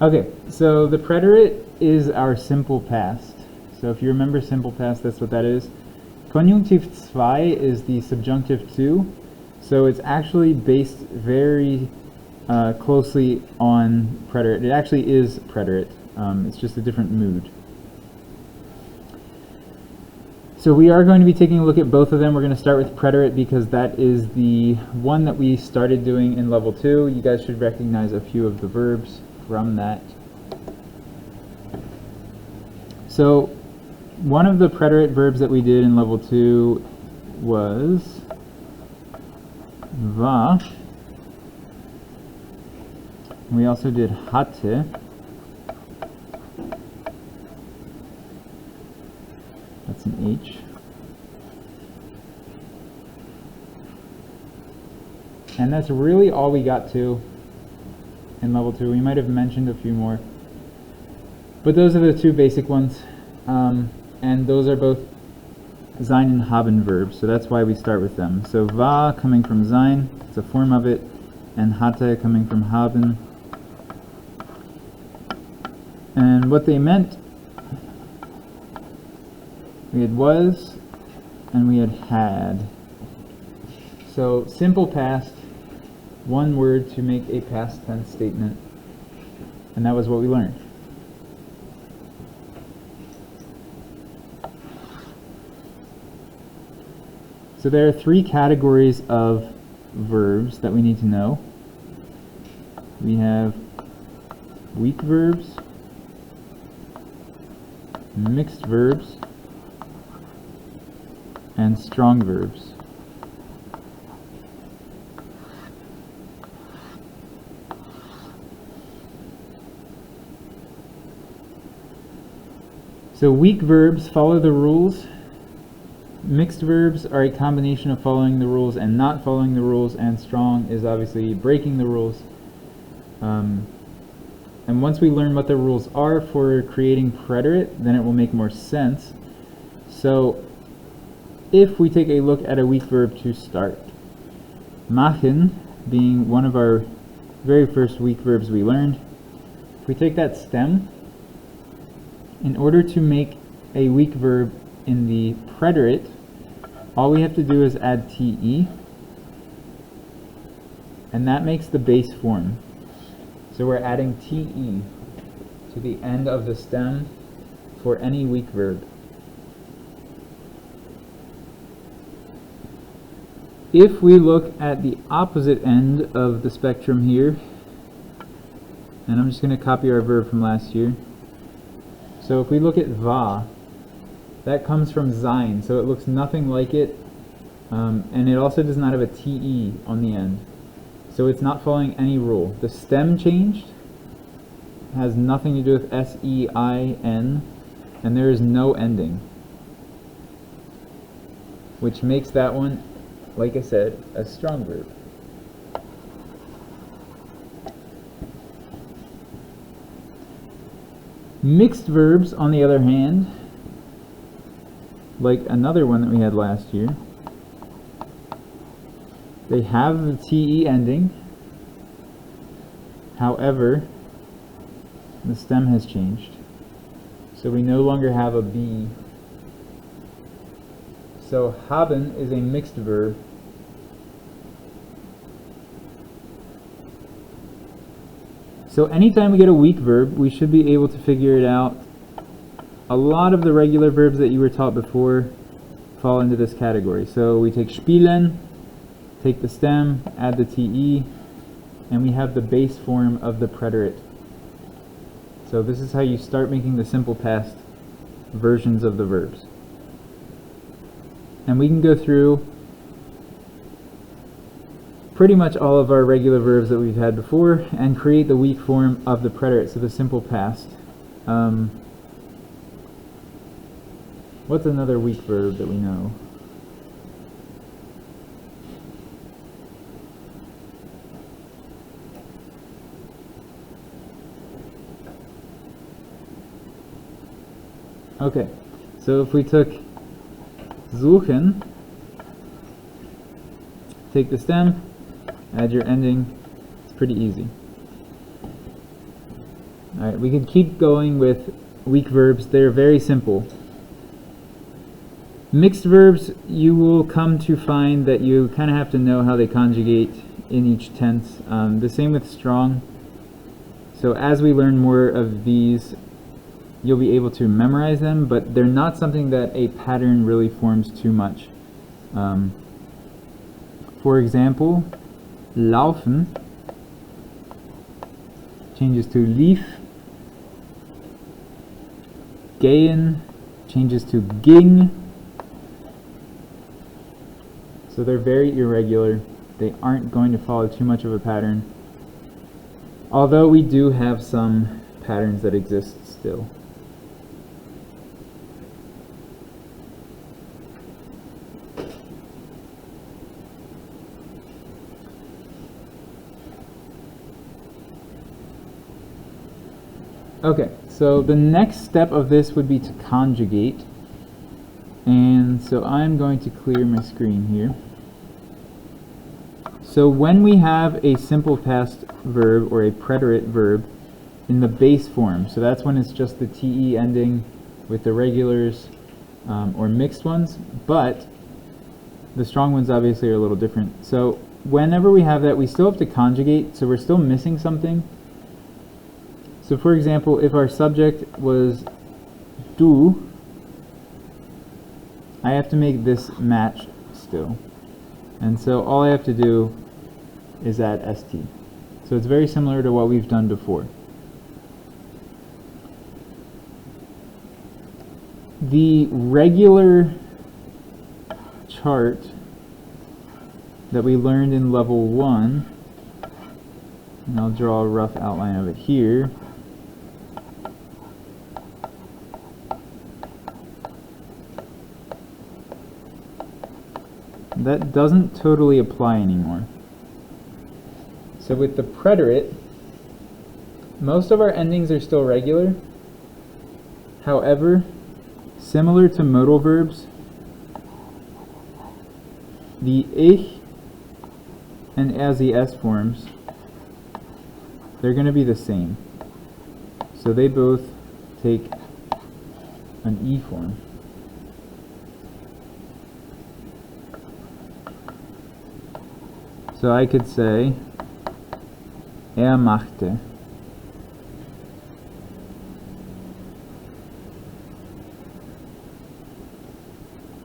Okay, so the preterite is our simple past. So if you remember simple past, that's what that is. Konjunktiv 2 is the subjunctive 2. So it's actually based very closely on preterite. It actually is preterite. It's just a different mood. So we are going to be taking a look at both of them. We're going to start with preterite because that is the one that we started doing in level 2. You guys should recognize a few of the verbs from that. So one of the preterite verbs that we did in level 2 was va. We also did hatte. That's an H. And that's really all we got to in level 2. We might have mentioned a few more. But those are the two basic ones. And those are both sein and haben verbs. So that's why we start with them. So va coming from sein, it's a form of it. And hatte coming from haben. And what they meant, we had was, and we had. So simple past, one word to make a past tense statement, and that was what we learned. So there are three categories of verbs that we need to know. We have weak verbs, mixed verbs, and strong verbs. So weak verbs follow the rules. Mixed verbs are a combination of following the rules and not following the rules, and strong is obviously breaking the rules. And once we learn what the rules are for creating preterite, then it will make more sense. So if we take a look at a weak verb to start, machen being one of our very first weak verbs we learned, if we take that stem, in order to make a weak verb in the preterite, all we have to do is add te, and that makes the base form. So we're adding te to the end of the stem for any weak verb. If we look at the opposite end of the spectrum here, and I'm just going to copy our verb from last year. So if we look at va, that comes from sein, so it looks nothing like it, and it also does not have a te on the end. So it's not following any rule. The stem changed, has nothing to do with S-E-I-N, and there is no ending, which makes that one, like I said, a strong verb. Mixed verbs, on the other hand, like another one that we had last year, they have the te ending. However, the stem has changed, so we no longer have a b. So haben is a mixed verb. So anytime we get a weak verb, we should be able to figure it out. A lot of the regular verbs that you were taught before fall into this category. So we take spielen, take the stem, add the te, and we have the base form of the preterite. So this is how you start making the simple past versions of the verbs. And we can go through pretty much all of our regular verbs that we've had before and create the weak form of the preterite, so the simple past. What's another weak verb that we know? Okay, so if we took suchen, take the stem, add your ending, it's pretty easy. Alright, we could keep going with weak verbs. They're very simple. Mixed verbs, you will come to find that you kind of have to know how they conjugate in each tense. The same with strong. So as we learn more of these, you'll be able to memorize them, but they're not something that a pattern really forms too much. For example, laufen changes to lief. Gehen changes to ging. So they're very irregular. They aren't going to follow too much of a pattern. Although we do have some patterns that exist still. Okay, so the next step of this would be to conjugate. And so I'm going to clear my screen here. So when we have a simple past verb or a preterite verb in the base form, so that's when it's just the TE ending with the regulars or mixed ones, but the strong ones obviously are a little different. So whenever we have that, we still have to conjugate, so we're still missing something. So for example, if our subject was du, I have to make this match still. And so all I have to do is add st. So it's very similar to what we've done before. The regular chart that we learned in level 1, and I'll draw a rough outline of it here. That doesn't totally apply anymore. So with the preterite, most of our endings are still regular. However, similar to modal verbs, the ich and as the s forms, they're going to be the same. So they both take an e form. So I could say, er machte.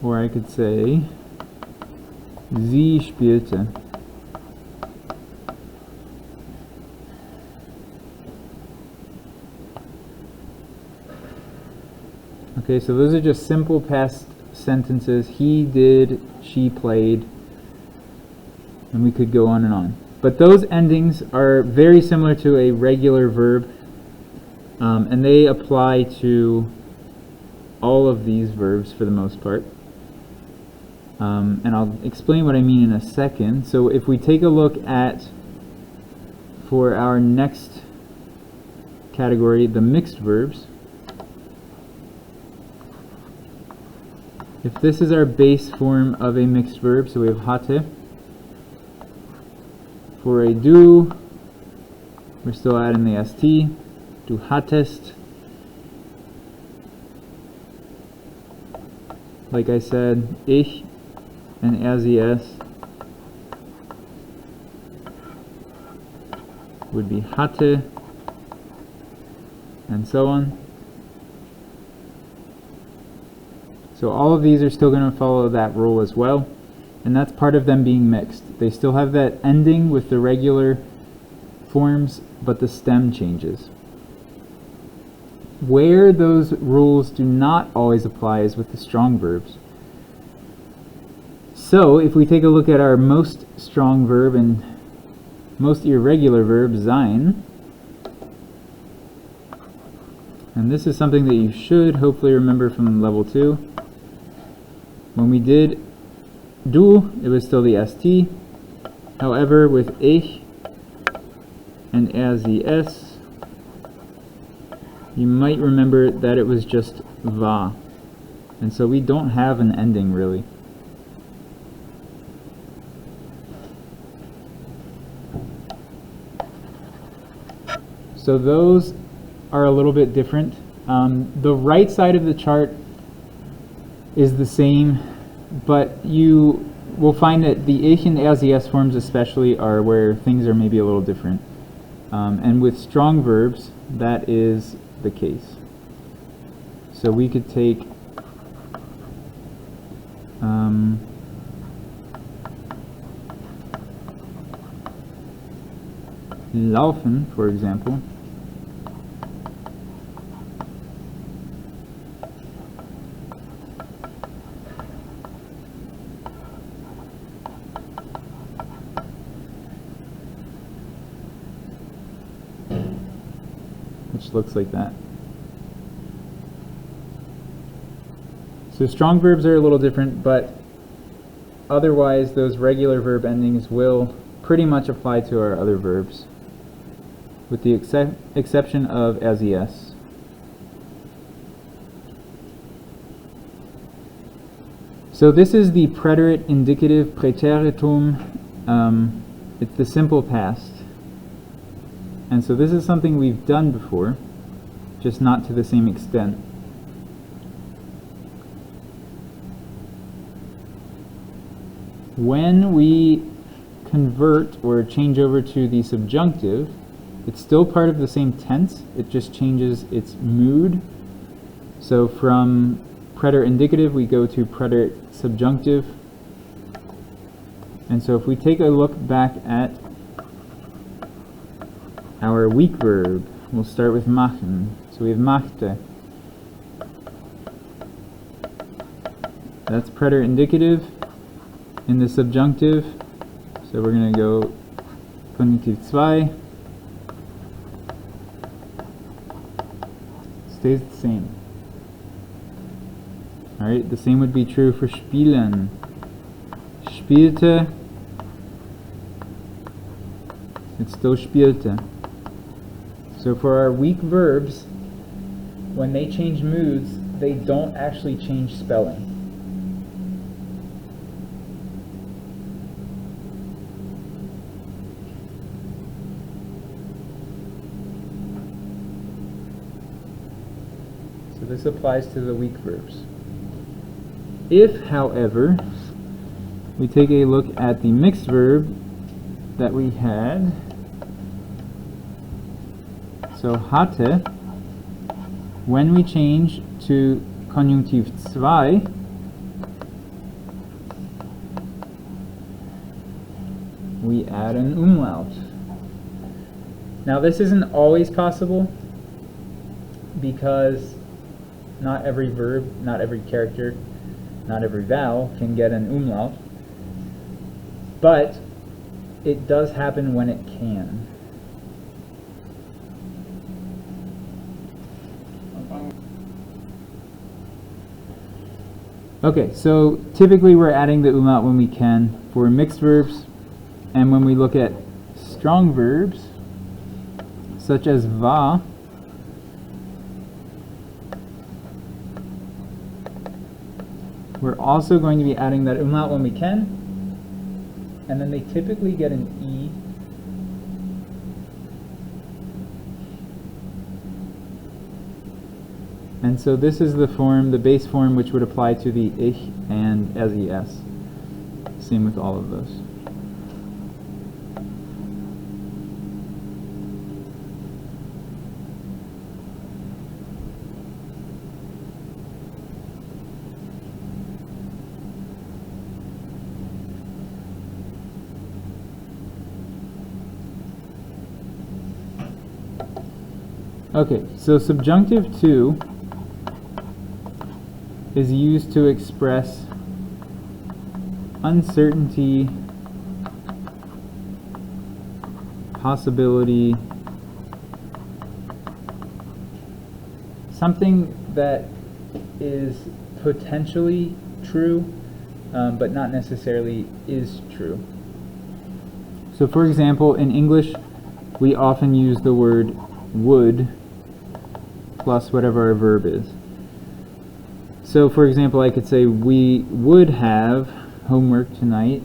Or I could say, sie spielte. Okay, so those are just simple past sentences. He did, she played. And we could go on and on. But those endings are very similar to a regular verb, and they apply to all of these verbs for the most part. And I'll explain what I mean in a second. So if we take a look at, for our next category, the mixed verbs, if this is our base form of a mixed verb, so we have hatte. For a du, we're still adding the st. Du hattest. Like I said, ich and as the s would be hatte, and so on. So all of these are still going to follow that rule as well. And that's part of them being mixed. They still have that ending with the regular forms, but the stem changes. Where those rules do not always apply is with the strong verbs. So if we take a look at our most strong verb and most irregular verb, sein, and this is something that you should hopefully remember from level 2. When we did du, it was still the st. However, with ich and as the s, you might remember that it was just va. And so we don't have an ending really. So those are a little bit different. The right side of the chart is the same, but you will find that the Ich and LZS forms especially are where things are maybe a little different. And with strong verbs, that is the case. So we could take laufen, for example. Which looks like that. So strong verbs are a little different, but otherwise those regular verb endings will pretty much apply to our other verbs, with the exception of SES. So this is the preterite indicative Preteritum. It's the simple past. And so this is something we've done before, just not to the same extent. When we convert or change over to the subjunctive, it's still part of the same tense, it just changes its mood. So from preterite indicative we go to preterite subjunctive. And so if we take a look back at our weak verb, we'll start with machen. So we have machte. That's preterite indicative in the subjunctive. So we're going to go Konjunktiv 2. Stays the same. Alright, the same would be true for spielen. Spielte. It's still spielte. So for our weak verbs, when they change moods, they don't actually change spelling. So this applies to the weak verbs. If, however, we take a look at the mixed verb that we had, so hatte, when we change to Konjunktiv 2, we add an umlaut. Now this isn't always possible because not every verb, not every character, not every vowel can get an umlaut, but it does happen when it can. Okay, so typically we're adding the umlaut when we can for mixed verbs, and when we look at strong verbs, such as va, we're also going to be adding that umlaut when we can, and then they typically get an E. And so this is the form, the base form, which would apply to the ich and SES. Same with all of those. Okay, so subjunctive 2 is used to express uncertainty, possibility, something that is potentially true, but not necessarily is true. So for example, in English, we often use the word would plus whatever our verb is. So for example, I could say we would have homework tonight,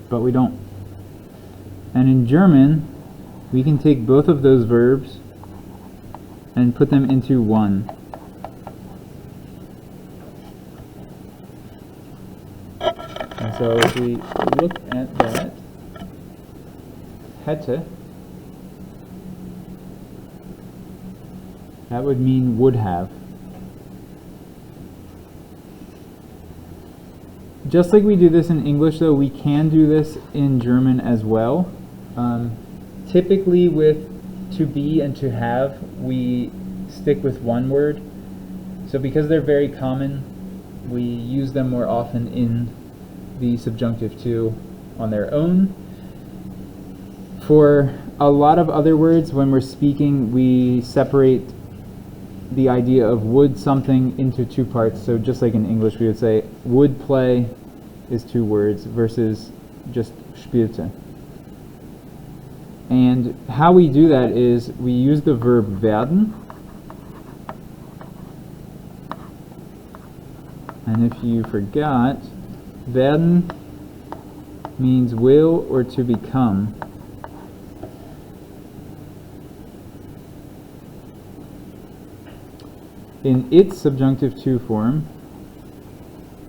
but we don't. And in German, we can take both of those verbs and put them into one. And so if we look at that, hätte, that would mean would have. Just like we do this in English, though, we can do this in German as well. Typically with to be and to have, we stick with one word. So because they're very common, we use them more often in the subjunctive II on their own. For a lot of other words, when we're speaking, we separate the idea of would something into two parts. So just like in English, we would say would play is two words versus just spielte. And how we do that is we use the verb werden. And if you forgot, werden means will or to become. In its subjunctive II form,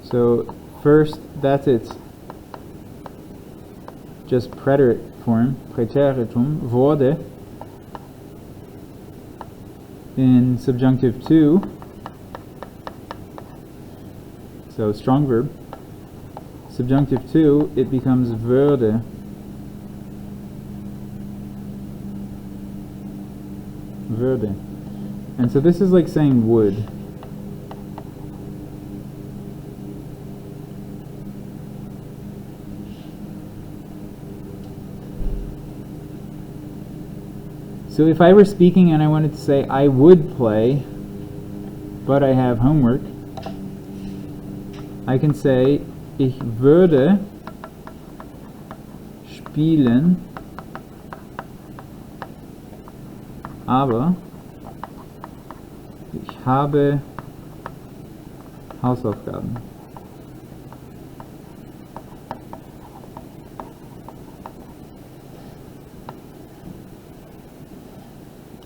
so first that's its just preterite form, Präteritum, wurde. In subjunctive II, so strong verb, subjunctive II, it becomes würde. Würde. And so this is like saying would. So if I were speaking and I wanted to say I would play, but I have homework, I can say ich würde spielen, aber ich habe Hausaufgaben.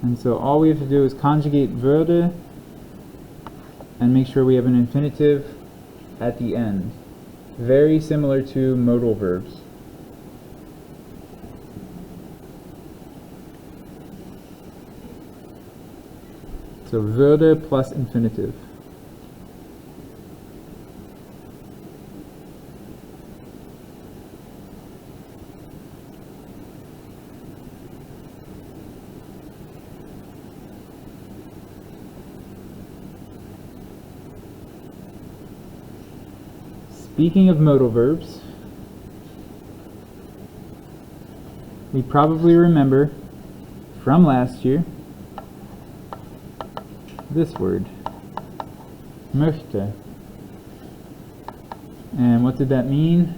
And so all we have to do is conjugate würde and make sure we have an infinitive at the end. Very similar to modal verbs. So würde plus infinitive. Speaking of modal verbs, we probably remember from last year this word, möchte. And what did that mean?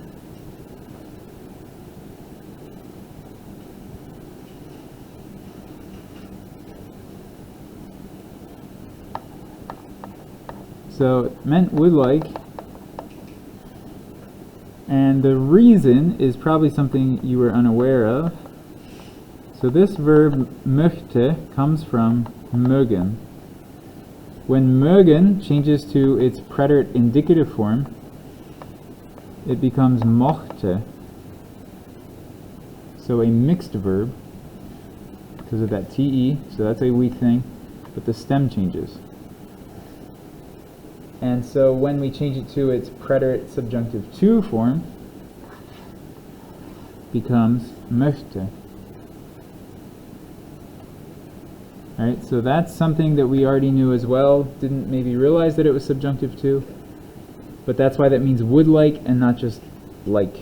So it meant would like. And the reason is probably something you were unaware of. So this verb möchte comes from mögen. When mögen changes to its preterite indicative form, it becomes mochte. So a mixed verb because of that te, so that's a weak thing, but the stem changes. And so when we change it to its preterite subjunctive II form, becomes möchte. Alright, so that's something that we already knew as well. Didn't maybe realize that it was subjunctive II, but that's why that means would like and not just like.